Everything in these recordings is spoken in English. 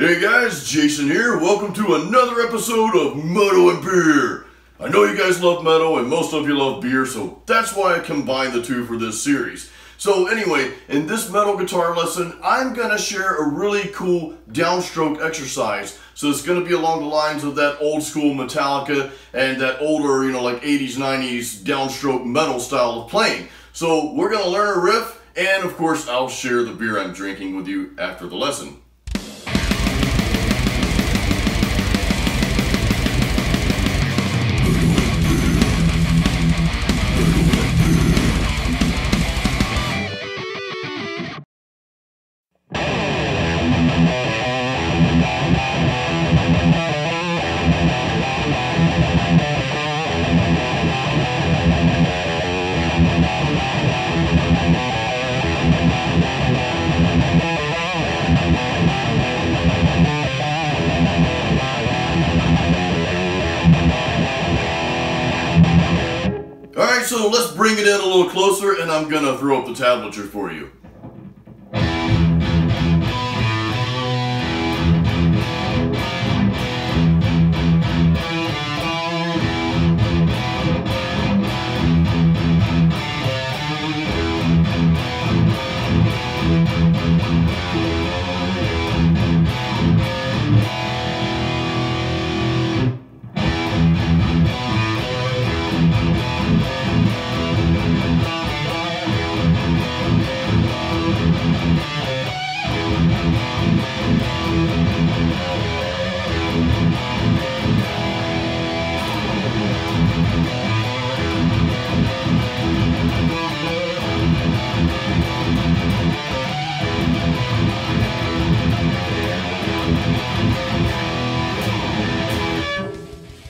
Hey guys, Jason here. Welcome to another episode of Metal and Beer. I know you guys love metal and most of you love beer, so that's why I combined the two for this series. So anyway, in this metal guitar lesson, I'm going to share a really cool downstroke exercise. So it's going to be along the lines of that old school Metallica and that older, like 80s, 90s downstroke metal style of playing. So we're going to learn a riff, and of course I'll share the beer I'm drinking with you after the lesson. Alright, so let's bring it in a little closer, and I'm going to throw up the tablature for you.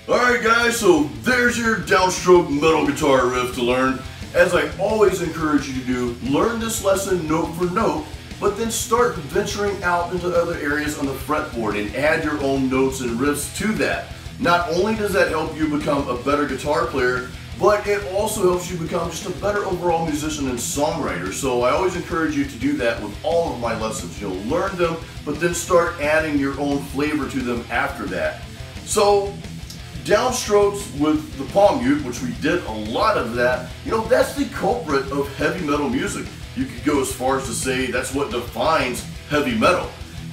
Alright guys, so there's your downstroke metal guitar riff to learn. As I always encourage you to do, learn this lesson note for note, but then start venturing out into other areas on the fretboard and add your own notes and riffs to that. Not only does that help you become a better guitar player, but it also helps you become just a better overall musician and songwriter. So I always encourage you to do that with all of my lessons. You'll learn them, but then start adding your own flavor to them after that. So downstrokes with the palm mute, which we did a lot of that, that's the culprit of heavy metal music. You could go as far as to say that's what defines heavy metal.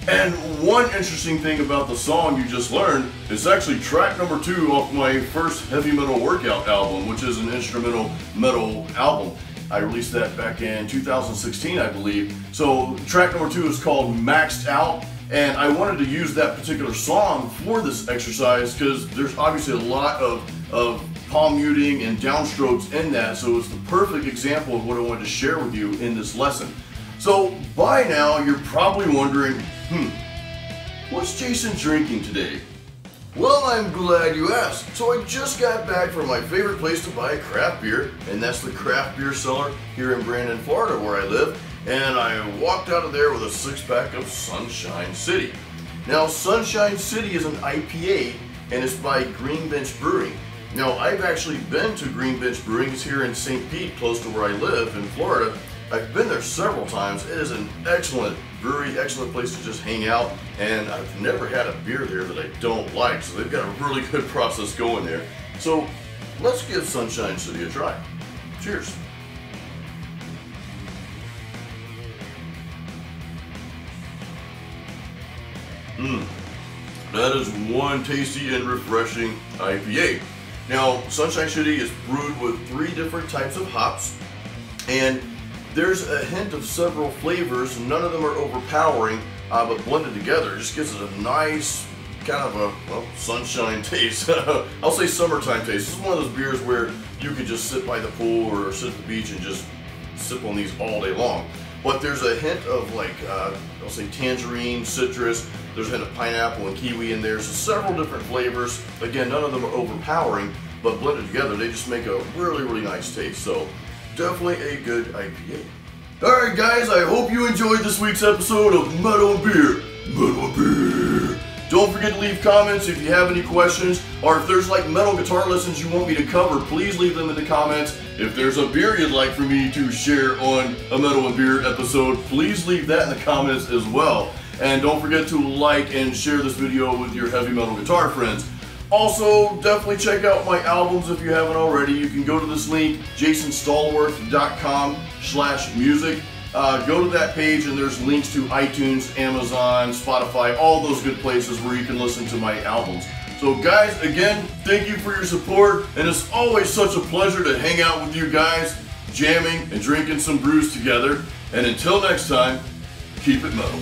And one interesting thing about the song you just learned is actually track number 2 off my first heavy metal workout album, which is an instrumental metal album. I released that back in 2016, I believe. So track number 2 is called Maxed Out. And I wanted to use that particular song for this exercise because there's obviously a lot of palm muting and downstrokes in that, so it's the perfect example of what I wanted to share with you in this lesson. So by now you're probably wondering, what's Jason drinking today? Well, I'm glad you asked. So I just got back from my favorite place to buy craft beer, and that's the Craft Beer Cellar here in Brandon, Florida, where I live. And I walked out of there with a 6-pack of Sunshine City. Now, Sunshine City is an IPA, and it's by Green Bench Brewing. Now, I've actually been to Green Bench Brewing. It's here in St. Pete, close to where I live in Florida. I've been there several times. It is an excellent brewery, excellent place to just hang out, and I've never had a beer there that I don't like, so they've got a really good process going there. So, let's give Sunshine City a try. Cheers. That is one tasty and refreshing IPA. Now, Sunshine City is brewed with 3 different types of hops, and there's a hint of several flavors. None of them are overpowering, but blended together it just gives it a nice kind of a, sunshine taste. I'll say summertime taste. This is one of those beers where you could just sit by the pool or sit at the beach and just sip on these all day long. But there's a hint of I'll say tangerine, citrus, there's a hint of pineapple and kiwi in there, so several different flavors. Again, none of them are overpowering, but blended together, they just make a really, really nice taste. So definitely a good IPA. Alright guys, I hope you enjoyed this week's episode of Metal and Beer. Metal and Beer. Don't forget to leave comments if you have any questions, or if there's metal guitar lessons you want me to cover, please leave them in the comments. If there's a beer you'd like for me to share on a Metal and Beer episode, please leave that in the comments as well. And don't forget to like and share this video with your heavy metal guitar friends. Also, definitely check out my albums if you haven't already. You can go to this link, jasonstallworth.com/music. Go to that page and there's links to iTunes, Amazon, Spotify, all those good places where you can listen to my albums. So guys, again, thank you for your support, and it's always such a pleasure to hang out with you guys, jamming and drinking some brews together. And until next time, keep it metal.